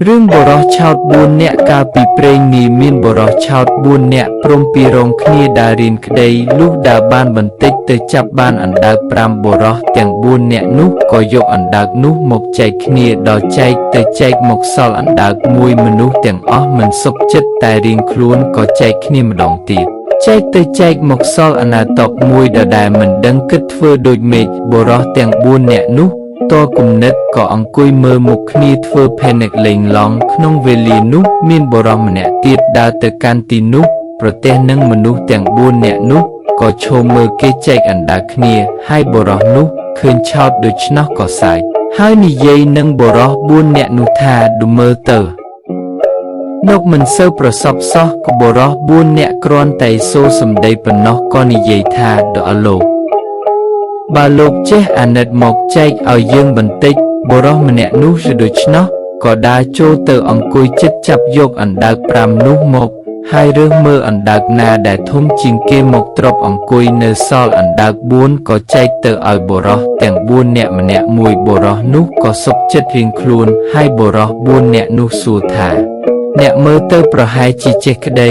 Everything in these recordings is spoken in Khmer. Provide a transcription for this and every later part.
រឿងបរោះឆោត4នាក់កាលពីព្រេងនាមានបរោះឆោត4នាក់ព្រមពីរងគ្នាដើររៀនក្តីលុះដើរបានបន្តិចទៅចាប់បានអណ្ដើក5បរោះទាំង4នាក់នោះក៏យកអណ្ដើកនោះមកចែកគ្នាដល់ចែកទៅចែកមកសល់អណ្ដើកមួយមនុស្សទាំងអស់មិនសុខចិត្តតែរៀងខ្លួនក៏ចែកគ្នាម្ដងទៀតចែកទៅចែកមកសល់អនាតកមួយដដែលមិនដឹងគិតធ្វើដូចមេឃបរោះទាំង4នាក់នោះតគំនិតក៏អង្គុយមើលមុខគ្នាធ្វើផែនិកលេងឡងក្នុងវេលានោះមានបរោះម្នាក់ទៀតដើរទៅកាន់ទីនោះប្រទះនឹងមនុស្សទាំង4នាក់នោះក៏ឈរមើលគេចែកអណ្ដើកគ្នាហើយបរោះនោះឃើញឆោតដូច្នោះក៏សើចហើយនិយាយនឹងបរោះ4នាក់នោះថាดูមើលទៅលោកមិនសូវប្រសពសោះក៏បរោះ4នាក់គ្រាន់តែសូរសម្ដីប៉ុណ្ណោះក៏និយាយថាដល់លោកបើលោកចេះអាណិតមកចែកឲ្យយើងបន្តិចបរោះម្នាក់នោះដូច្នោះក៏ដើរចូលទៅអង្គុយជិតចាប់យកអណ្ដើក5នោះមកហើយរើសមើលអណ្ដើកណាដែលធំជាងគេមកទ្របអង្គុយនៅសល់អណ្ដើក4ក៏ចែកទៅឲ្យបរោះទាំង4នាក់ម្នាក់មួយបរោះនោះក៏សុខចិត្តរៀងខ្លួនហើយបរោះ4នាក់នោះសួរថាអ្នកមើលទៅប្រហែលជាចេះក្តី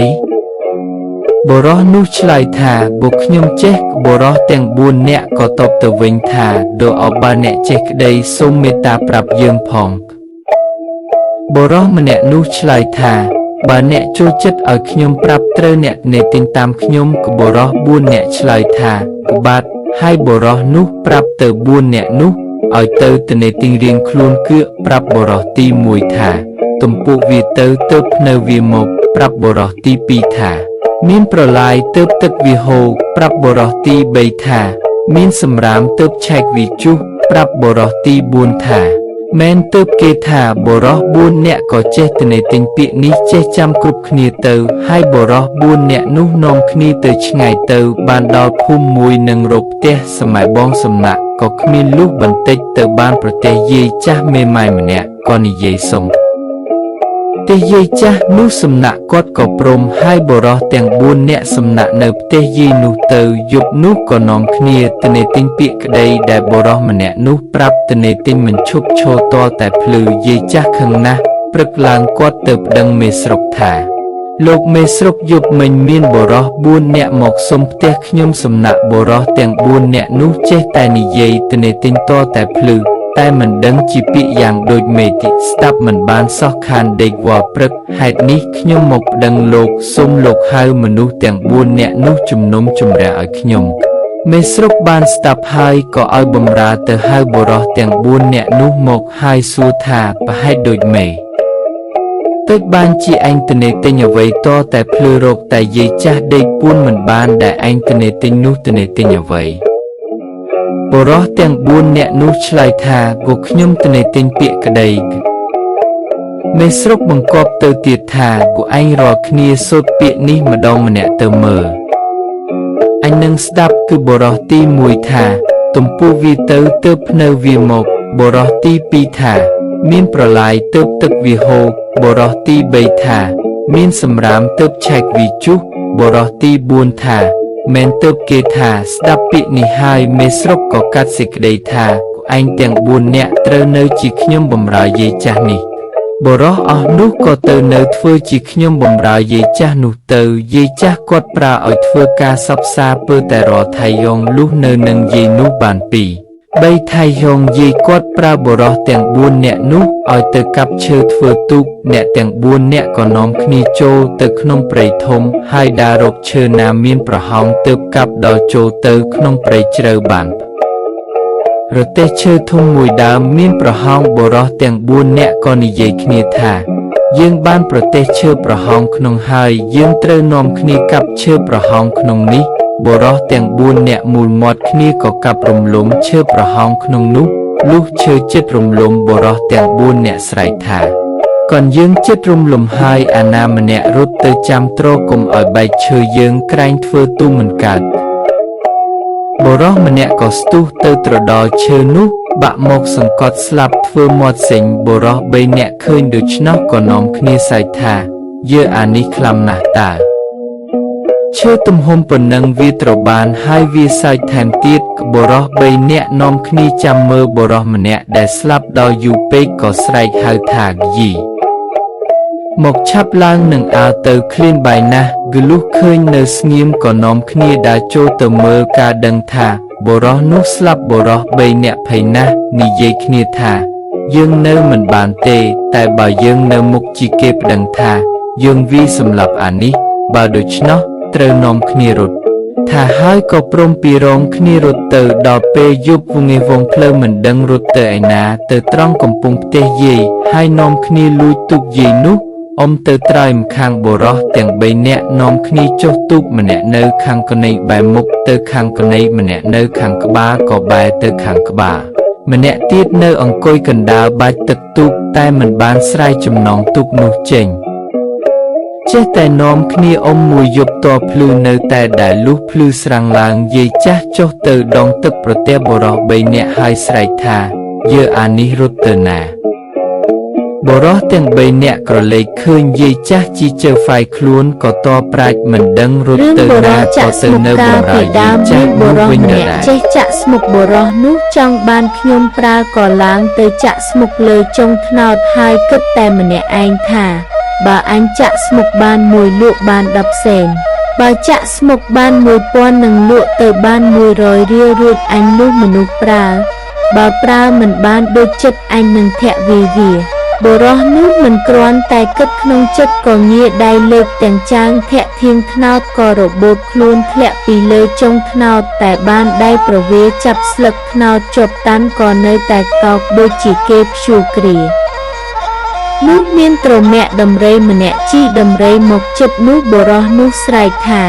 បរោះនោះឆ្លើយថាពួកខ្ញុំចេះបរោះទាំង4នាក់ក៏តបទៅវិញថាដូអបើអ្នកចេះក្តីសូមមេត្តាប្រាប់យើងផងបរោះម្នាក់នោះឆ្លើយថាបើអ្នកចូលចិត្តឲ្យខ្ញុំប្រាប់ត្រូវអ្នកនេទិញតាមខ្ញុំក៏បរោះ4នាក់ឆ្លើយថាក្បាត់ហើយបរោះនោះប្រាប់ទៅ4នាក់នោះឲ្យទៅនេទិញរៀងខ្លួនគឿប្រាប់បរោះទី1ថាទំពុកវាទៅភ្នៅវាមកប្រាប់បរោះទី2ថាមានប្រឡាយទឹកវាហូរប្រាប់បរោះទី3ថាមានសម្រាមឆែកវាជុះប្រាប់បរោះទី4ថាមែនគេថាបរោះ4នាក់ក៏ចេះទៅនេទិញពាក្យនេះចេះចាំគ្រប់គ្នាទៅហើយបរោះ4នាក់នោះនាំគ្នាទៅឆ្ងាយទៅបានដល់ភូមិមួយនឹងរកផ្ទះសម័យបងសំណាក់ក៏គ្មានលុះបន្តិចទៅបានប្រទេសយាយចាស់មេម៉ាយម្នាក់ក៏និយាយសុំទេយាយចាស់នោះសំណាក់គាត់ក៏ព្រមហើយបរោះទាំង4នាក់សំណាក់នៅផ្ទះយាយនោះទៅយប់នោះក៏នាំគ្នាទៅនេទិញពាក្យក្តីដែលបរោះម្នាក់នោះប្រាប់ទៅនេទិញមិនឈប់ឈរតតែភ្លឺយាយចាស់ខឹងណាស់ព្រឹកឡើងគាត់ទៅប្តឹងមេស្រុកថាលោកមេស្រុកយប់មិញមានបរោះ4នាក់មកសុំផ្ទះខ្ញុំសំណាក់បរោះទាំង4នាក់នោះចេះតែនិយាយទៅនេទិញតតែភ្លឺតែមិនដឹងជាពាក្យយ៉ាងដូចមេតិស្ដាប់មិនបានសោះខានដេកវល់ព្រឹកហេតុនេះខ្ញុំមកប្តឹងលោកសូមលោកហៅមនុស្សទាំង4នាក់នោះជំនុំជម្រះឲ្យខ្ញុំមេស្រុកបានស្ដាប់ហើយក៏ឲ្យបម្រើទៅហៅបរោះទាំង4នាក់នោះមកហើយសួរថាប្រហែលដូចមេទឹកបានជាឯងទៅនេទិញអ្វីតតែភ្លឺរោគតែយាយចាស់ដេកពួនមិនបានដែលឯងទៅនេទិញនោះទៅនេទិញអ្វីបរោះទាំង4នាក់នោះឆ្លើយថាពួកខ្ញុំទៅនេទិញពាក្យក្តីមេស្រុកបង្គាប់ទៅទៀតថាពួកឯងរាល់គ្នាសូត្រពាក្យនេះម្ដងម្នាក់ទៅមើលអញនឹងស្ដាប់គឺបរោះទី1ថាទំពុះវាទៅភ្នៅវាមកបរោះទី2ថាមានប្រឡាយទឹកវាហូរបរោះទី3ថាមានសម្រាមឆែកវាជុះបរោះទី4ថាមែនគេថាស្ដាប់ពាក្យនេះហើយមេស្រុកក៏កាត់សេចក្តីថាឯងទាំង4នាក់ត្រូវនៅជាខ្ញុំបម្រើយាយចាស់នេះបរោះអស់នោះក៏ទៅនៅធ្វើជាខ្ញុំបម្រើយាយចាស់នោះទៅយាយចាស់គាត់ប្រើឲ្យធ្វើការសព្វសាពើតែរថៃយ៉ងលុះនៅនឹងយាយនោះបាន2-3ថៃយ៉ងយាយគាត់ប្រើបរោះទាំង4នាក់នោះឲ្យទៅកាប់ឈើធ្វើទូកអ្នកទាំង4នាក់ក៏នាំគ្នាចូលទៅក្នុងព្រៃធំហើយដើររកឈើណាមានប្រហោងទើបកាប់ដល់ចូលទៅក្នុងព្រៃជ្រៅបានរទេះឈើធំមួយដើមមានប្រហោងបរោះទាំង4នាក់ក៏និយាយគ្នាថាយើងបានប្រទេសឈើប្រហោងក្នុងហើយយើងត្រូវនាំគ្នាកាប់ឈើប្រហោងក្នុងនេះបរោះទាំង4នាក់មូលមាត់គ្នាក៏កាប់រំលំឈើប្រហោងក្នុងនោះលុះឈើចិត្តរំលំបរោះទាំង4នាក់ស្រែកថាកូនយើងចិត្តរំលំហើយអាណាម្នាក់រត់ទៅចាំទ្រកុំឲ្យបែកឈើយើងក្រែងធ្វើទូមិនកើតបរោះម្នាក់ក៏ស្ទុះទៅត្រដល់ឈើនោះបាក់មកសង្កត់ស្លាប់ធ្វើមាត់សេញបរោះ3នាក់ឃើញដូច្នោះក៏នាំគ្នាសើចថាយើអានេះខ្លាំងណាស់តើឈើទំហំប៉ុណ្ណឹងវាត្រូវបានហើយវាសើចថែមទៀតបរោះ3នាក់នាំគ្នាចាំមើលបរោះម្នាក់ដែលស្លាប់ដល់យូរពេកក៏ស្រែកហៅថាយី មកឆាប់ឡើងនឹងអាទៅឃ្លានបាយណាស់គឺលុះឃើញនៅស្ងៀមក៏នាំគ្នាដើរចូលទៅមើលការដឹងថាបុរសនោះស្លាប់បុរស3នាក់ភ័យណាស់និយាយគ្នាថាយើងនៅមិនបានទេតែបើយើងនៅមុខជាគេប្តឹងថាយើងវាសម្លាប់អានេះបើដូច្នោះត្រូវនាំគ្នារត់ថាហើយក៏ព្រមពីរងគ្នារត់ទៅដល់ពេលយប់វងេវងភ្លើមិនដឹងរត់ទៅឯណាទៅត្រង់កំពង់ផ្ទះយាយហើយនាំគ្នាលួចទូកយាយនោះទៅត្រើយម្ខាងបុរសទាំង3នាក់នាំគ្នាចុះទូកម្នាក់នៅខាងកណីបែរមុខទៅខាងកណីម្នាក់នៅខាងក្បាលក៏បែរទៅខាងក្បាលម្នាក់ទៀតនៅអង្គុយកណ្ដាលបាច់ទឹកទូកតែមិនបានស្រ័យចំណងទូកនោះចេញចេះតែនាំគ្នាមួយយប់តភ្លឺនៅតែដែលលុះភ្លឺស្រាំងឡើងយាយចាស់ចុះទៅដងទឹកប្រទះបុរស3នាក់ហើយស្រែកថាយើអានេះរត់ទៅណាបុរសទាំង3នាក់ក្រឡេកឃើញយាយចាស់ជីជើហ្វាយខ្លួនក៏តប្រាជ្ញមិនដឹងរត់ទៅណាក៏ទៅនៅបម្រើយាយចាស់បុរសម្នាក់ចេះចាក់ស្មុកបុរសនោះចង់បានខ្ញុំប្រើក៏ឡើងទៅចាក់ស្មុកលើចុងថ្នោតហើយគិតតែម្នាក់ឯងថាបើអញចាក់ស្មុកបានមួយលក់បាន10សេនបើចាក់ស្មុកបាន1000នឹងលក់ទៅបាន100រៀលរួចអញនោះមនុស្សប្រើបើប្រើមិនបានដូចចិត្តអញនឹងធាក់វាបុរសនោះមិនគ្រាន់តែគិតក្នុងចិត្តក៏ងាកដៃលើកទាំងចាងធាក់ធៀងថ្នោតក៏របូតខ្លួនធ្លាក់ពីលើចុងថ្នោតតែបានដៃប្រវាចាប់ស្លឹកថ្នោតជាប់តាន់ក៏នៅតែកោកដូចជាគេព្យួរគ្រានោះមានត្រមាក់ដំរីម្នាក់ជីដំរីមកចិត្តនោះបុរសនោះស្រែកថា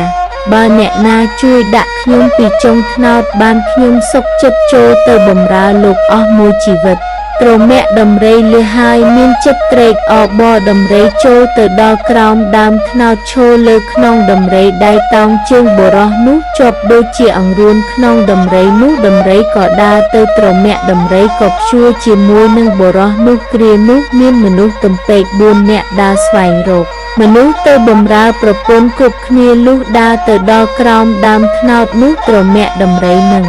បើអ្នកណាជួយដាក់ខ្ញុំពីចុងថ្នោតបានខ្ញុំសុខចិត្តចូលទៅបម្រើលោកអស់មួយជីវិតត្រមាក់ដំរីលឺហើយមានចិត្តត្រេកអរបរដំរីចូលទៅដល់ក្រោមដើមថ្នោតឈរលើខ្នងដំរីដៃតោងជើងបុរសនោះជាប់ដូចជាអង្រួនខ្នងដំរីនោះដំរីក៏ដើរទៅត្រមាក់ដំរីក៏ព្យួរជាមួយនឹងបុរសនោះគ្រានោះមានមនុស្សទំពេក4នាក់ដើរស្វែងរកមនុស្សទៅបម្រើប្រពន្ធគ្រប់គ្នាលុះដើរទៅដល់ក្រោមដើមថ្នោតនោះត្រមាក់ដំរីនឹង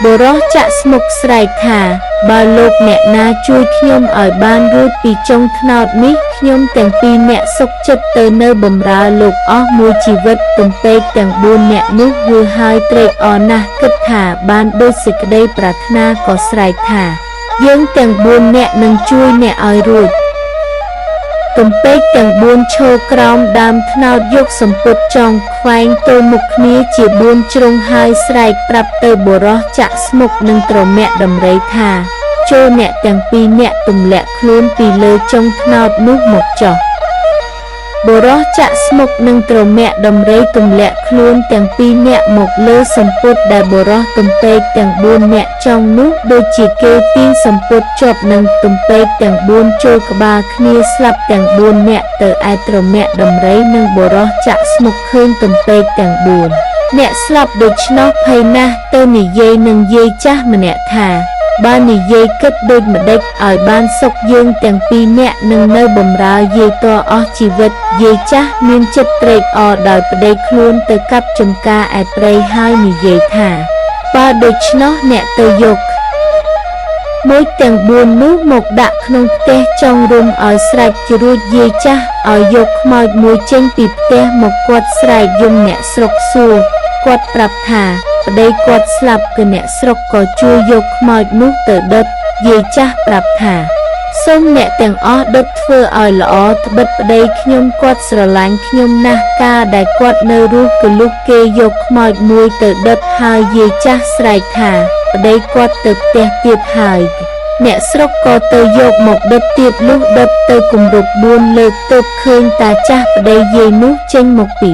បុរសចាក់ស្មុកស្រែកថាបើលោកអ្នកណាជួយខ្ញុំឲ្យបានរួចពីចុងថ្នោតនេះខ្ញុំទាំង2នាក់សុខចិត្តទៅនៅបម្រើលោកអស់មួយជីវិតទំពេកទាំង4នាក់នោះយល់ហើយត្រេកអរណាស់គិតថាបានដូចសេចក្តីប្រាថ្នាក៏ស្រែកថាយើងទាំង4នាក់នឹងជួយអ្នកឲ្យរួចទំពេកទាំង4ឈរក្រោមដើមថ្នោតយកសំពត់ចងខ្វែងទៅមុខគ្នាជា4ជ្រុងហើយស្រែកប្រាប់ទៅបុរសចាក់ស្មុកនិងត្រមាក់ដំរីថាចូលអ្នកទាំង2នាក់ទម្លាក់ខ្លួនពីលើចុងថ្នោតនោះមកចុះបុរសចាក់ស្មុកនិងត្រមាក់ដំរីទម្លាក់ខ្លួនទាំង2នាក់មកលើសំពត់ដែលបុរសទំពេកទាំង4នាក់ចង់នោះដូចជាគេទាញសំពត់ជាប់នឹងទំពេកទាំង4ចូលក្បាលគ្នាស្លាប់ទាំង4នាក់ទៅឯត្រមាក់ដំរីនិងបុរសចាក់ស្មុកឃើញទំពេកទាំង4អ្នកស្លាប់ដូច្នោះភ័យណាស់ទៅនិយាយនឹងយាយចាស់ម្នាក់ថាបើនិយាយគិតដូចម្ដេចឲ្យបានសុខយើងទាំង2នាក់នឹងនៅបម្រើយាយតអស់ជីវិតយាយចាស់មានចិត្តត្រេកអរដោយប្តីខ្លួនទៅកាប់ចំការឯព្រៃហើយនិយាយថាបើដូច្នោះអ្នកទៅយកមួយទាំង4នោះមកដាក់ក្នុងផ្ទះចង់រុំឲ្យស្រេចជារួចយាយចាស់ឲ្យយកខ្មោចមួយចេញពីផ្ទះមកគាត់ស្រែកយំអ្នកស្រុកសួរគាត់ប្រាប់ថាប្តីគាត់ស្លាប់គឺអ្នកស្រុកក៏ជួយយកខ្មោចនោះទៅដុតយាយចាស់ប្រាប់ថាសូមអ្នកទាំងអស់ដុតធ្វើឲ្យល្អត្បិតប្តីខ្ញុំគាត់ស្រឡាញ់ខ្ញុំណាស់កាលដែលគាត់នៅរស់គឺលុះគេយកខ្មោចមួយទៅដុតហើយយាយចាស់ស្រែកថាប្តីគាត់ទៅផ្ទះទៀតហើយអ្នកស្រុកក៏ទៅយកមកដុតទៀតលុះដុតទៅគម្រប់4លើកទើបឃើញតាចាស់ប្តីយាយនោះចេញមកពី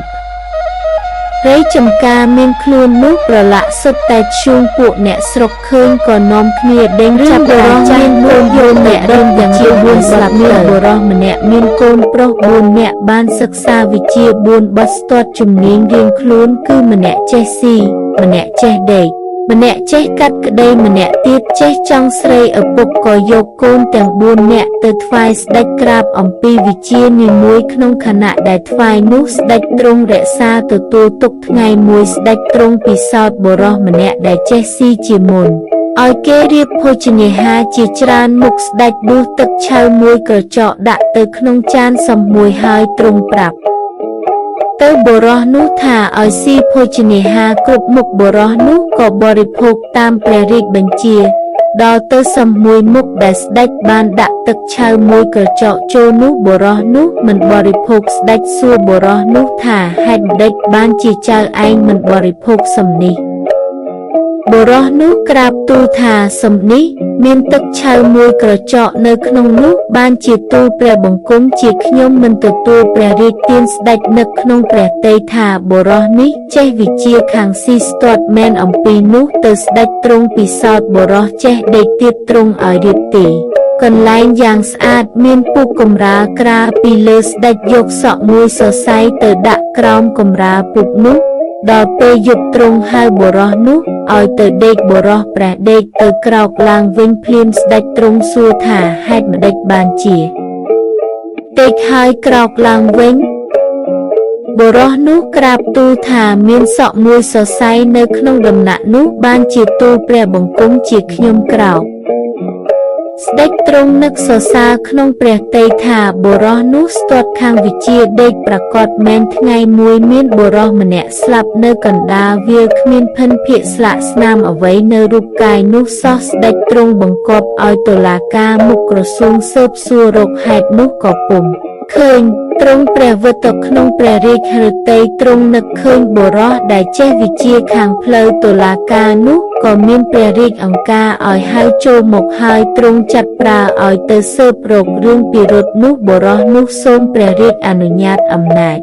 ព្រៃចំការមានខ្លួននោះប្រឡាក់សុទ្ធតែឈូងពួកអ្នកស្រុកឃើញក៏នាំគ្នាដេញចាប់បុរសមាន4យល់អ្នករំយ៉ាងជា4ស្លាប់មានបុរសម្នាក់មានកូនប្រុស4នាក់បានសិក្សាវិជ្ជា4បទស្ទាត់ជំនាញរៀងខ្លួនគឺម្នាក់ចេះស៊ីម្នាក់ចេះដេកម្នាក់ចេះកាត់ក្តីម្នាក់ទៀតចេះចង់ស្រីឪពុកក៏យកកូនទាំង4នាក់ទៅថ្វាយស្ដេចក្រាបអំពីវិជ្ជានីមួយក្នុងខណៈដែលថ្វាយនោះស្ដេចទ្រង់រក្សាទទួលទុកថ្ងៃមួយស្ដេចទ្រង់ពិសោធន៍បុរសម្នាក់ដែលចេះស៊ីជាមុន ឲ្យគេរៀបភោជនាហារជាច្រើនមុខស្ដេចដួសទឹកឆៅមួយក្រចកដាក់ទៅក្នុងចានសំមួយហើយទ្រង់ប្រាប់ទៅបុរសនោះថាឲ្យស៊ីភោជនាហារគ្រប់មុខបុរសនោះក៏បរិភោគតាមព្រះរាជបញ្ជាដល់ទៅសំមួយមុខដែលស្ដេចបានដាក់ទឹកឆៅមួយក្រចកចូលនោះបុរសនោះមិនបរិភោគស្ដេចសួរបុរសនោះថាហេតុម្ដេចបានជាចៅឯងមិនបរិភោគសំនេះបុរសនោះក្រាបទូលថាសំនេះមានទឹកឆៅមួយក្រចកនៅក្នុងនោះបានជាទូលព្រះបង្គំជាខ្ញុំមិនទទួលព្រះរាជទានស្ដេចនឹកក្នុងព្រះទ័យថាបុរសនេះចេះវិជាខាងស៊ីស្ទាត់មែនអំពីនោះទៅស្ដេចទ្រង់ពិសោធន៍បុរសចេះដេកទៀតទ្រង់ឲ្យរៀបទីកន្លែងយ៉ាងស្អាតមានពូកកំរាលក្រាលពីលើស្ដេចយកសក់មួយសរសៃទៅដាក់ក្រោមកំរាលពូកនោះដល់ពេលយប់ទ្រង់ហៅបុរសនោះឲ្យទៅដេកបុរសព្រះដេកទៅក្រោកឡើងវិញភ្លាមស្ដេចទ្រង់សួរថាហេតុម្ដេចបានជាដេកហើយក្រោកឡើងវិញបុរសនោះក្រាបទូលថាមានសក់មួយសរសៃនៅក្នុងដំណាក់នោះបានជាទូលព្រះបង្គំជាខ្ញុំក្រោកស្ដេចទ្រង់នឹកសរសើរក្នុងព្រះទ័យថាបុរសនោះស្ទាត់ខាងវិជាដេកប្រកបមែនថ្ងៃមួយមានបុរសម្នាក់ស្លាប់នៅកណ្ដាលវាលគ្មានភិនភាកស្លាកស្នាមអ្វីនៅរូបកាយនោះសោះស្ដេចទ្រង់បង្គាប់ឲ្យតុលាការមុខក្រសួងស៊ើបសួររកហេតុនោះក៏ពុំឃើញទ្រង់ព្រះវត្តក្នុងព្រះរាជហឫទ័យទ្រង់នឹកឃើញបុរសដែលចេះវិជាខាងផ្លូវតុលាការនោះក៏មានព្រះរាជអង្ការឲ្យហៅចូលមកហើយទ្រង់ចាត់ប្រើឲ្យទៅស៊ើបរករឿងពិរុទ្ធនោះបុរសនោះសូមព្រះរាជអនុញ្ញាតអំណាច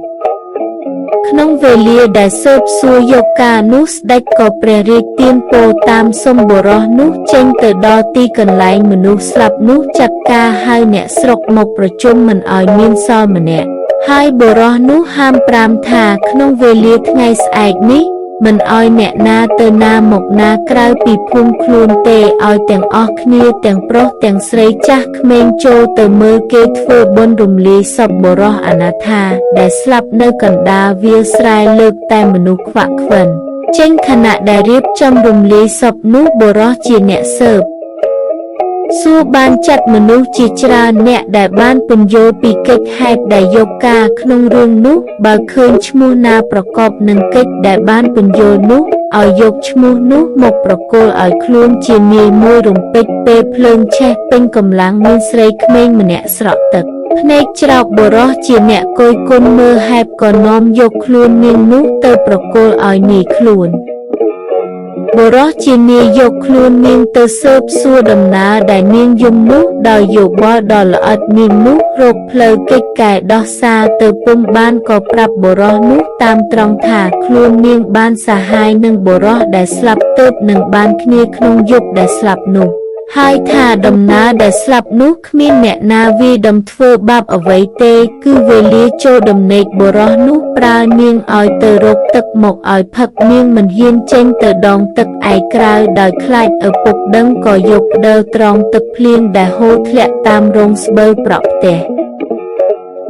ក្នុងវេលាដែលស៊ើបសួរយកការនោះស្ដេចក៏ព្រះរាជទានពរតាមសុំបុរសនោះចេញទៅដល់ទីកន្លែងមនុស្សស្លាប់នោះចាត់ការហៅអ្នកស្រុកមកប្រជុំមិនឲ្យមានសល់ម្នាក់ហើយបុរសនោះហាមប្រាមថាក្នុងវេលាថ្ងៃស្អែកនេះមិនឲ្យអ្នកណាទៅណាមកណាក្រៅពីភូមិខ្លួនទេឲ្យទាំងអស់គ្នាទាំងប្រុសទាំងស្រីចាស់ក្មេងចូលទៅមើលគេធ្វើបុណ្យរំលាយសពបុរសអនាថាដែលស្លាប់នៅកណ្ដាលវាលស្រែលើកតែមនុស្សខ្វាក់ខ្វិនចេញខណៈដែលរៀបចំរំលាយសពនោះបុរសជាអ្នកស៊ើបសួរបានចាត់មនុស្សជាច្រើនអ្នកដែលបានពន្យល់ពីកិច្ចហេតុដែលយកការក្នុងរឿងនោះបើឃើញឈ្មោះណាប្រកបនឹងកិច្ចដែលបានពន្យល់នោះឲ្យយកឈ្មោះនោះមកប្រគល់ឲ្យខ្លួនជានាយមួយរំពេចពេលភ្លើងឆេះពេញកម្លាំងមានស្រីក្មេងម្នាក់ស្រក់ទឹកភ្នែកច្រោកបុរសជាអ្នកគយគន់មើលហេតុក៏នាំយកខ្លួននាងនោះទៅប្រគល់ឲ្យនាយខ្លួនបុរសជានាយយកខ្លួននាងទៅស៊ើបសួរដំណើរដែលនាងយំនោះដោយយោបល់ដ៏ល្អិតនាងនោះរកផ្លូវកិច្ចកែដោះសារទៅពុំបានក៏ប្រាប់បុរសនោះតាមត្រង់ថាខ្លួននាងបានសហាយនឹងបុរសដែលស្លាប់ទើបនឹងបានគ្នាក្នុងយប់ដែលស្លាប់នោះហើយថាដំណើរដែលស្លាប់នោះគ្មានអ្នកណាវាយដំធ្វើបាបអ្វីទេគឺវេលាចូលដំណេកបុរសនោះប្រើនាងឲ្យទៅរកទឹកមកឲ្យផឹកនាងមិនហ៊ានចេញទៅដងទឹកឯក្រៅដោយខ្លាចឪពុកដឹងក៏យកផ្ដិលត្រង់ទឹកភ្លៀងដែលហូរធ្លាក់តាមរងស្បូវប្រក់ផ្ទះ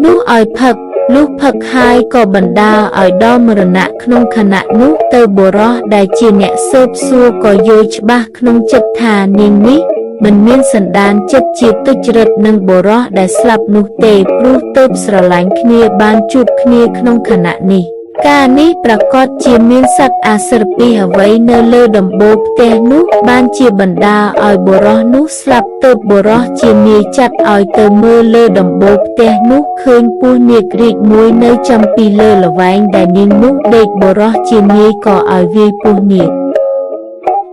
នោះឲ្យផឹកលុះផឹកហើយក៏បណ្ដាលឲ្យដល់មរណៈក្នុងខណៈនោះទៅបុរសដែលជាអ្នកស៊ើបសួរក៏យល់ច្បាស់ក្នុងចិត្តថានាងនេះមិនមានសន្តានចិត្តជាទុច្ចរិតនឹងបុរសដែលស្លាប់នោះទេព្រោះទើបស្រឡាញ់គ្នាបានជួបគ្នាក្នុងខណៈនេះការនេះប្រកាសជាមានសត្វអាស្រពីអ្វីនៅលើដំបូលផ្ទះនោះបានជាបណ្ដាលឲ្យបុរសនោះស្លាប់ទើបបុរសជានាយចាត់ឲ្យទៅមើលលើដំបូលផ្ទះនោះឃើញពស់នាគរាជមួយនៅចំពីលើល្វែងដែលនាងនោះដេកបុរសជានាយក៏ឲ្យវាយពស់នាគ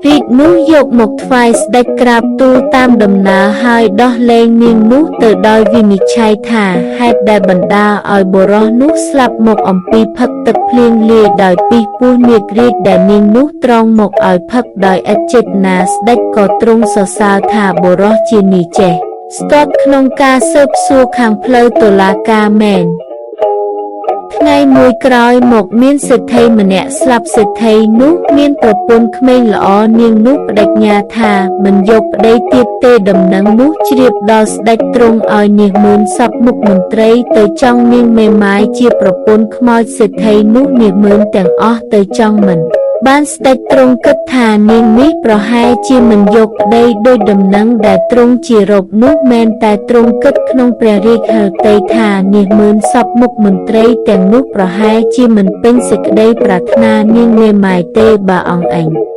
រាជនោះយកមកថ្វាយស្ដេចក្រាបទូលតាមដំណើរហើយដោះលែងនាងនោះទៅដោយវិនិច្ឆ័យថាហេតុដែលបណ្ដាលឲ្យបុរសនោះស្លាប់មកអំពីផឹកទឹកភ្លៀងលាយដោយពីពស់នាគរាជដែលនាងនោះត្រង់មកឲ្យផឹកដោយឥតចេតនាស្ដេចក៏ទ្រង់សរសើរថាបុរសជានាយចេះស្ទាត់ក្នុងការស៊ើបសួរខាងផ្លូវតុលាការមែនថ្ងៃមួយក្រោយមកមានសេដ្ឋីម្នាក់ស្លាប់សេដ្ឋីនោះមានប្រពន្ធក្មេងល្អនាងនោះប្តេជ្ញាថាមិនយកប្តីទៀតទេដំណឹងនោះជ្រាបដល់ស្ដេចទ្រង់ឲ្យនាងមើលសពមុខមន្ត្រីទៅចង់នាងមេម៉ាយជាប្រពន្ធខ្មោចសេដ្ឋីនោះនាងមើលទាំងអស់ទៅចង់មិន បានស្ដេចទ្រង់គិតថានាងនេះប្រហែលជាមិនយកប្តីដោយដំណឹងដែលទ្រង់ជារកនោះមែនតែទ្រង់គិតក្នុងព្រះរាជហឫទ័យថានាងមើលសពមុខមន្ត្រីទាំងនោះប្រហែលជាមិនពេញសេចក្តីប្រាថ្នានាងមេម៉ាយទេបើអង្គឯង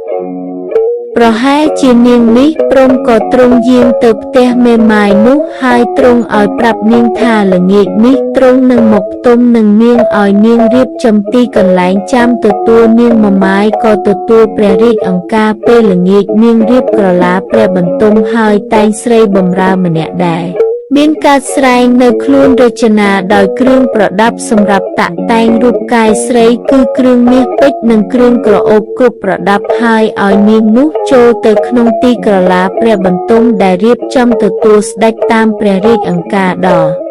ប្រហែលជានាងនេះព្រមក៏ទ្រង់យាងទៅផ្ទះមេម៉ាយនោះហើយទ្រង់ឲ្យប្រាប់នាងថាល្ងាចនេះទ្រង់នឹងមកផ្ទុំនឹងនាងឲ្យនាងរៀបចំទីកន្លែងចាំទទួលនាងមេម៉ាយក៏ទទួលព្រះរាជអង្ការពេលល្ងាចនាងរៀបក្រឡាព្រះបន្ទុំហើយតែងស្រីបម្រើម្នាក់ដែរមានការស្រែងនៅខ្លួនរចនាដោយគ្រឿងប្រដាប់សម្រាប់តាក់តែងរូបកាយស្រីគឺគ្រឿងមាសពេជ្រនិងគ្រឿងក្រអូបគ្រប់ប្រដាប់ហើយឲ្យនាងនោះចូលទៅក្នុងទីក្រឡាព្រះបន្ទុំដែលរៀបចំទទួលស្ដេចតាមព្រះរាជអង្ការដ៏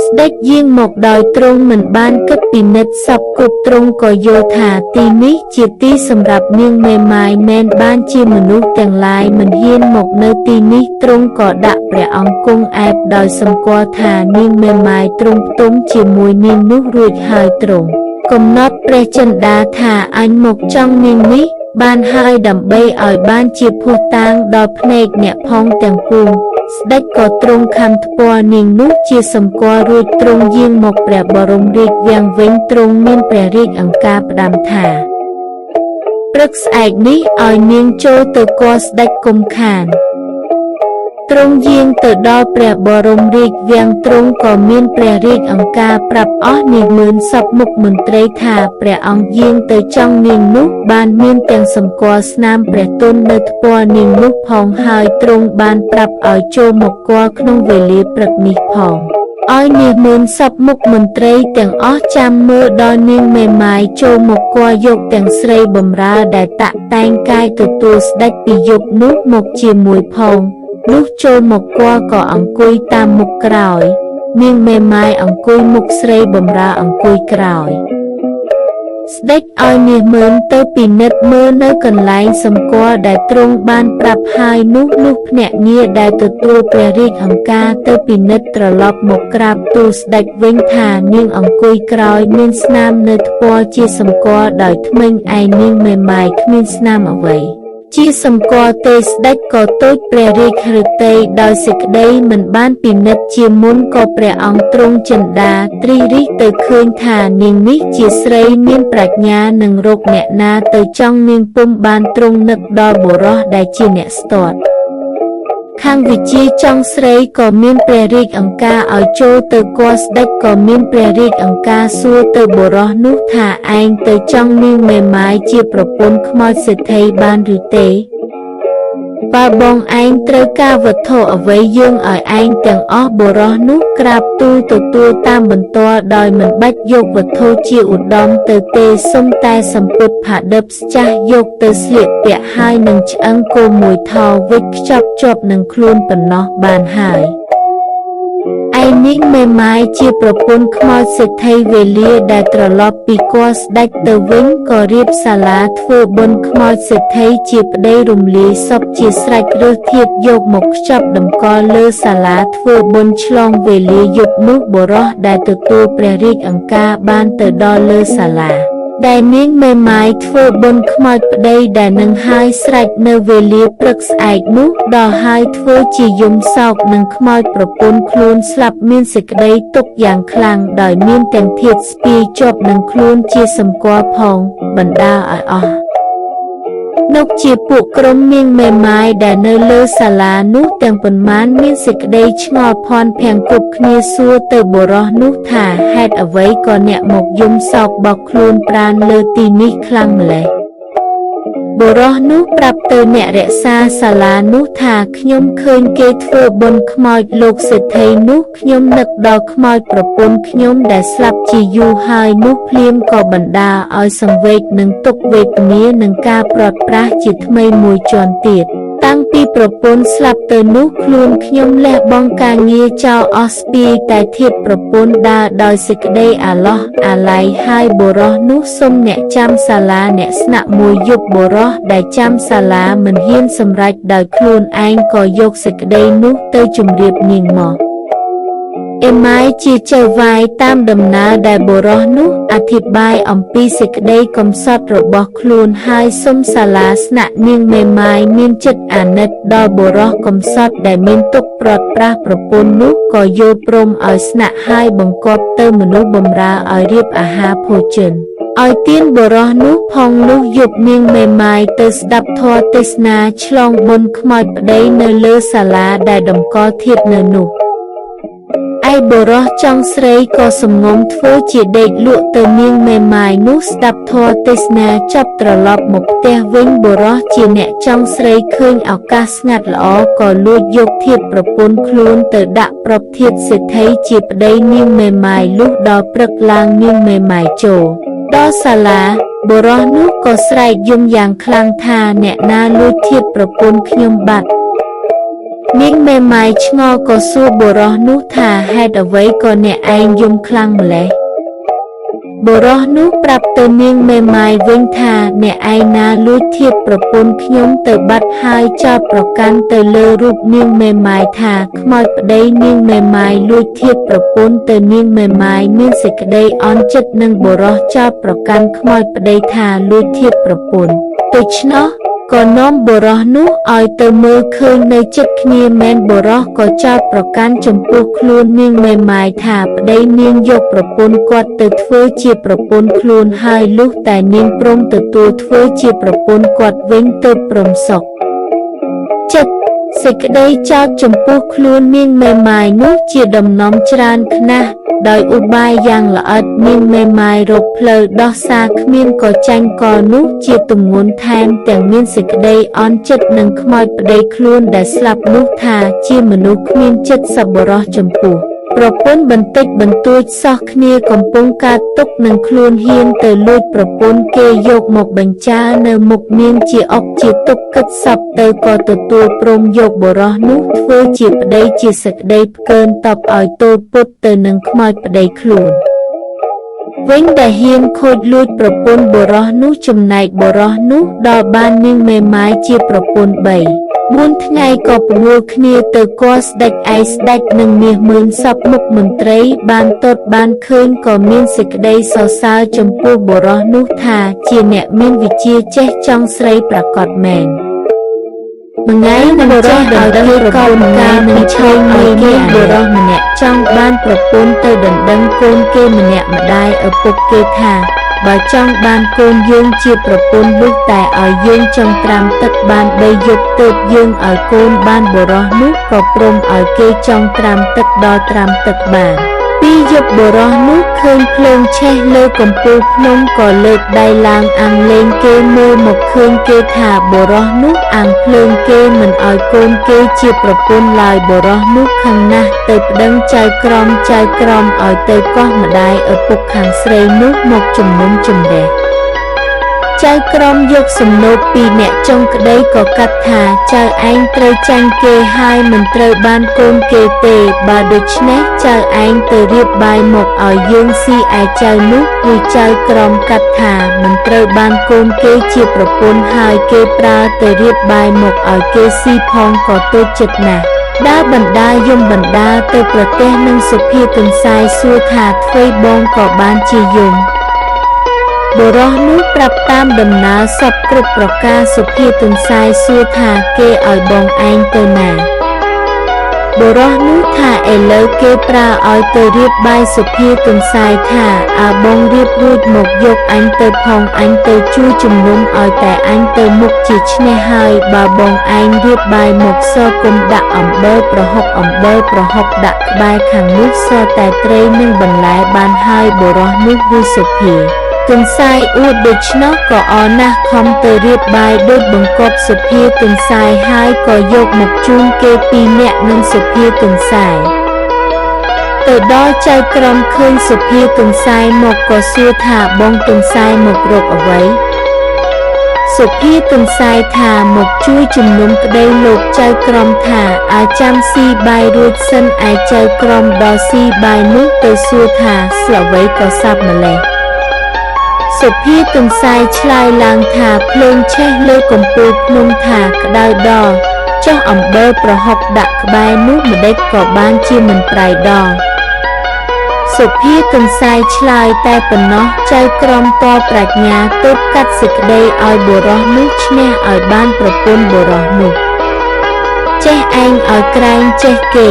ស្ដេចយាងមកដោយទ្រង់មិនបានគិតពិនិត្យសពគ្រប់ទ្រង់ក៏យល់ថាទីនេះជាទីសម្រាប់នាងមេម៉ាយមែនបានជាមនុស្សទាំងឡាយមិនហ៊ានមកនៅទីនេះទ្រង់ក៏ដាក់ព្រះអង្គគង់អែបដោយសម្គាល់ថានាងមេម៉ាយទ្រង់ផ្ទុំជាមួយនាងនោះរួចហើយទ្រង់កំណត់ព្រះចិន្តាថាអញមកចង់នាងនេះបានហើយដើម្បីឲ្យបានជាភស្តុតាងដល់ភ្នែកអ្នកផងទាំងពួងស្ដេចក៏ទ្រង់ខំថ្ពាល់នាងនោះជាសម្គាល់រួចទ្រង់យាងមកព្រះបរមរាជវាំងវិញទ្រង់មានព្រះរាជអង្ការផ្ដាំថាព្រឹកស្អែកនេះឲ្យនាងចូលទៅគាល់ស្ដេចកុំខានទ្រង់យាងទៅដល់ព្រះបរមរាជវាំងទ្រង់ក៏មានព្រះរាជអង្ការប្រាប់អស់នាងមើលសពមុខមន្ត្រីថាព្រះអង្គយាងទៅចង់នាងនោះបានមានទាំងសម្គាល់ស្នាមព្រះទុននៅថ្ពាល់នាងនោះផងហើយទ្រង់បានប្រាប់ឲ្យចូលមកគាល់ក្នុងវេលាព្រឹកនេះផងឲ្យនាងមើលសពមុខមន្ត្រីទាំងអស់ចាំមើលដល់នាងមេម៉ាយចូលមកគាល់យកទាំងស្រីបម្រើដែលតាក់តែងកាយទទួលស្ដេចពីយប់នោះមកជាមួយផងលុះចូលមកគាល់ក៏អង្គុយតាមមុខក្រោយនាងមេម៉ាយអង្គុយមុខស្រីបម្រើអង្គុយក្រោយស្ដេចឲ្យនាងមើលទៅពិនិត្យមើលនៅកន្លែងសម្គាល់ដែលទ្រង់បានប្រាប់ហើយនោះភ្នាក់ងារដែលទទួលព្រះរាជអង្ការទៅពិនិត្យត្រឡប់មកក្រាបទូលស្ដេចវិញថានាងអង្គុយក្រោយមានស្នាមនៅថ្ពាល់ជាសម្គាល់ដោយធ្មេញឯនាងមេម៉ាយគ្មានស្នាមអ្វីជាសម្គាល់ទេស្ដេចក៏ទូចព្រះរាជហឫទ័យដោយសេចក្តីមិនបានពិនិត្យជាមុនក៏ព្រះអង្គទ្រង់ចិន្តាទ្រិះរិះទៅឃើញថានាងនេះជាស្រីមានប្រាជ្ញានឹងរកអ្នកណាទៅចង់នាងពុំបានទ្រង់នឹកដល់បុរសដែលជាអ្នកស្ទាត់ខាងវិជាចង់ស្រីក៏មានព្រះរាជអង្ការឲ្យចូលទៅគាល់ស្ដេចក៏មានព្រះរាជអង្ការសួរទៅបុរសនោះថាឯងទៅចង់នាងមេម៉ាយជាប្រពន្ធខ្មោចសេដ្ឋីបានឬទេបើបងឯងត្រូវការវត្ថុអ្វីយើងឲ្យឯងទាំងអស់បុរសនោះក្រាបទូលទទួលតាមបន្ទាល់ដោយមិនបាច់យកវត្ថុជាឧត្តមទៅទេសុំតែសម្ពុតផាឌិបស្ចាស់យកទៅស្លៀកពាក់ហើយនឹងឆ្អឹងគោមួយថោវិចខ្ចប់ជាប់នឹងខ្លួនប៉ុណ្ណោះបានហើយឯនាងមេម៉ាយជាប្រពន្ធខ្មោចសេដ្ឋីវេលាដែលត្រឡប់ពីគាល់ស្ដេចទៅវិញក៏រៀបសាលាធ្វើបុណ្យខ្មោចសេដ្ឋីជាប្តីរំលាយសពជាស្រេចរើសធាតុយកមកខ្ចប់តម្កល់លើសាលាធ្វើបុណ្យឆ្លងវេលាយប់នោះបុរសដែលទទួលព្រះរាជអង្ការបានទៅដល់លើសាលាដែលនាងមេម៉ាយធ្វើបុណ្យខ្មោចប្តីដែលនឹងហើយស្រេចនៅវេលាព្រឹកស្អែកនោះដល់ហើយធ្វើជាយំសោកនឹងខ្មោចប្រពន្ធខ្លួនស្លាប់មានសេចក្តីទុក្ខយ៉ាងខ្លាំងដោយមានទាំងធាតុស្ពាយជាប់នឹងខ្លួនជាសម្គាល់ផងបណ្ដាលឲ្យអស់នុកជាពួកក្រុមនាងមេម៉ាយដែលនៅលើសាលានោះទាំងប៉ុន្មានមានសេចក្តីឆ្ងល់ភ័ន្តភាំងគ្រប់គ្នាសួរទៅបុរសនោះថាហេតុអ្វីក៏អ្នកមកយំសោកបោកខ្លួនប្រាណលើទីនេះខ្លាំងម្ល៉េះបុរសនោះប្រាប់ទៅអ្នករក្សាសាលានោះថាខ្ញុំឃើញគេធ្វើបុណ្យខ្មោចលោកសេដ្ឋីនោះខ្ញុំនឹកដល់ខ្មោចប្រពន្ធខ្ញុំដែលស្លាប់ជាយូរហើយនោះភ្លាមក៏បណ្ដាលឲ្យសង្វេគនឹងទុក្ខវេទនានិងការព្រាត់ប្រាសជាថ្មីមួយជាន់ទៀតតាំងពីប្រពន្ធស្លាប់ទៅនោះខ្លួនខ្ញុំលះបង់ការងារចោលអស់ស្ពាយតែធៀបប្រពន្ធដើរដោយសេចក្តីអាឡោះអាល័យហើយបុរសនោះសុំអ្នកចាំសាលាអ្នកស្នាក់មួយយប់បុរសដែលចាំសាលាមិនហ៊ានសម្រេចដោយខ្លួនឯងក៏យកសេចក្តីនោះទៅជម្រាបនាងមក អេម៉ាយជាចៅវាយតាមដំណើរដែលបុរសនោះអធិប្បាយអំពីសេចក្តីកំសត់របស់ខ្លួនហើយសុំសាលាស្នាក់នាងមេម៉ាយមានចិត្តអាណិតដល់បុរសកំសត់ដែលមានទុក្ខព្រាត់ប្រាសប្រពន្ធនោះក៏យល់ព្រមឲ្យស្នាក់ហើយបង្គាប់ទៅមនុស្សបម្រើឲ្យរៀបអាហារភោជន ឲ្យទានបុរសនោះផងលុះយប់នាងមេម៉ាយទៅស្ដាប់ធម៌ទេសនាឆ្លងបុណ្យខ្មោចប្តីនៅលើសាលាដែលតម្កល់ធាតុនៅនោះ ឯបុរសចង់ស្រីក៏សំងំធ្វើជាដេកលក់ទៅនាងមេម៉ាយនោះស្ដាប់ធម៌ទេសនាចប់ត្រឡប់មកផ្ទះវិញបុរសជាអ្នកចង់ស្រីឃើញឱកាសស្ងាត់ល្អក៏លួចយកធាតុប្រពន្ធខ្លួនទៅដាក់ប្រពធាតុសេដ្ឋីជាប្តីនាងមេម៉ាយលុះដល់ព្រឹកឡើងនាងមេម៉ាយចូលដល់សាលាបុរសនោះក៏ស្រែកយំយ៉ាងខ្លាំងថាអ្នកណាលួចធាតុប្រពន្ធខ្ញុំបាត់ នាងមេម៉ាយឆ្ងល់ក៏សួរបុរសនោះថាហេតុអ្វីក៏អ្នកឯងយំខ្លាំងម្ល៉េះបុរសនោះប្រាប់ទៅនាងមេម៉ាយវិញថាអ្នកឯងណាលួចធាតុប្រពន្ធខ្ញុំទៅបាត់ហើយចោទប្រកាន់ទៅលើរូបនាងមេម៉ាយថាខ្មោចប្តីនាងមេម៉ាយលួចធាតុប្រពន្ធទៅនាងមេម៉ាយមានសេចក្តីអន់ចិត្តនឹងបុរសចោទប្រកាន់ខ្មោចប្តីថាលួចធាតុប្រពន្ធដូច្នោះ ក៏នាំបុរសនោះឲ្យទៅមើលឃើញនៅចិត្តគ្នាមែនបុរសក៏ចោទប្រកាន់ចំពោះខ្លួននាងមេម៉ាយថាប្តីនាងយកប្រពន្ធគាត់ទៅធ្វើជាប្រពន្ធខ្លួនហើយលុះតែនាងព្រមទទួលធ្វើជាប្រពន្ធគាត់វិញទើបព្រមសុខចិត្ត សេចក្តីចោទចំពោះខ្លួននាងមេម៉ាយនោះជាដំណំច្រើនខ្នះដោយឧបាយយ៉ាងល្អិតនាងមេម៉ាយរកផ្លូវដោះសារគ្មានក៏ចាញ់កនោះជាទម្ងន់ថែមទាំងមានសេចក្តីអន់ចិត្តនឹងខ្មោចប្តីខ្លួនដែលស្លាប់នោះថាជាមនុស្សគ្មានចិត្តសប្បុរសចំពោះ ប្រពន្ធបន្តិចបន្តួចសោះគ្នាកំពុងកើតទុកនឹងខ្លួនហ៊ានទៅលួចប្រពន្ធគេយកមកបញ្ចានៅមុខនាងជាអុកជាទុកគិតសពទៅក៏ទទួលព្រមយកបុរសនោះធ្វើជាប្តីជាសេចក្តីផ្កើនតបឲ្យទោលពុតទៅនឹងខ្មោចប្តីខ្លួន វិញដែលហ៊ានខូចលួចប្រពន្ធបុរសនោះចំណែកបុរសនោះដល់បាននាងមេម៉ាយជាប្រពន្ធ 4 ថ្ងៃក៏ប្រមូលគ្នាទៅគាល់ស្ដេចឯស្ដេចនឹងមាសមឿនសពមុខមន្ត្រីបានទតបានឃើញក៏មានសេចក្តីសរសើរចំពោះបុរសនោះថាជាអ្នកមានវិជ្ជាចេះចង់ស្រីប្រកបមែន មួយថ្ងៃបុរសដល់ដឹងប្រពន្ធកាលនឹងឆេងមួយគេបុរសម្នាក់ចង់បានប្រពន្ធទៅដណ្ដឹងកូនគេម្នាក់ម្ដាយឪពុកគេថាបើចង់បានកូនយើងជាប្រពន្ធលុះតែឲ្យយើងចង់ត្រាំទឹកបាន3យប់ទើបយើងឲ្យកូនបានបុរសនោះក៏ព្រមឲ្យគេចង់ត្រាំទឹកដល់ត្រាំទឹកបាន 2 យប់បុរសនោះឃើញភ្លើងឆេះលើកំពូលភ្នំក៏លើកដៃឡើងអាំងលេងគេមើលមកឃើញគេថាបុរសនោះអាំងភ្លើងគេមិនឲ្យកូនគេជាប្រពន្ធឡើយបុរសនោះខឹងណាស់ទៅប្តឹងចៅក្រមឲ្យទៅកោះម្ដាយឪពុកខាងស្រីនោះមកជំនុំជម្រះ ចៅក្រមយកសំណូកពីអ្នកចុងក្តីក៏កាត់ថាចៅឯងត្រូវចាញ់គេហើយមិនត្រូវបានកូនគេទេបើដូច្នេះចៅឯងទៅរៀបបាយមកឲ្យយើងស៊ីឯចៅនោះគឺចៅក្រមកាត់ថាមិនត្រូវបានកូនគេជាប្រពន្ធហើយគេប្រើទៅរៀបបាយមកឲ្យគេស៊ីផងក៏ទូចចិត្តណាស់ ដើរបណ្ដាយំបណ្ដាទៅប្រទេសនឹងសុភាទន្សាយសួរថាអ្វីបងក៏បានជាយំ បុរសនោះប្រាប់តាមដំណើរសពគ្រប់ប្រការសុភាទន្សាយសួរថាគេឲ្យបងឯងទៅណា បុរសនោះថាឥឡូវគេប្រើឲ្យទៅរៀបបាយសុភាទន្សាយថាបងរៀបរួចមកយកអញទៅផងអញទៅជួយជំនុំឲ្យតែអញទៅមុខជាឈ្នះហើយបើបងឯងរៀបបាយមកសគុំដាក់អំបិលប្រហុកដាក់ក្បែរខាងនោះសតែត្រីនឹងបន្លែបានហើយបុរសនោះវាសុភាទន្សាយអួតដូច្នោះក៏អរណាស់ខំទៅរៀបបាយដូចបង្គាប់សុភាទន្សាយហើយក៏យកមកជូនគេ2នាក់នឹងសុភាទន្សាយ ទៅដល់ចៅក្រមឃើញសុភាទន្សាយមកក៏សួរថាបងទន្សាយមករកអ្វី សុភាទន្សាយថាមកជួយជំនុំក្តីលោកចៅក្រមថាចាំស៊ីបាយរួចសិនឯចៅក្រមដល់ស៊ីបាយនោះទៅសួរថាស្អ្វីក៏សាប់ម្លេះ សុភាទន្សាយឆ្លើយឡើងថាភ្លើងឆេះលើកំពូលភ្នំថាក្តៅដល់ចុះអំបិលប្រហុកដាក់ក្បែរនោះម្ដេចក៏បានជាមិនប្រៃដល់ សុភាទន្សាយឆ្លើយតែប៉ុណ្ណោះចៅក្រមតប្រាជ្ញាទើបកាត់សេចក្តីឲ្យបុរសនោះឈ្នះឲ្យបានប្រពន្ធបុរសនោះចេះឯងឲ្យក្រែងចេះគេ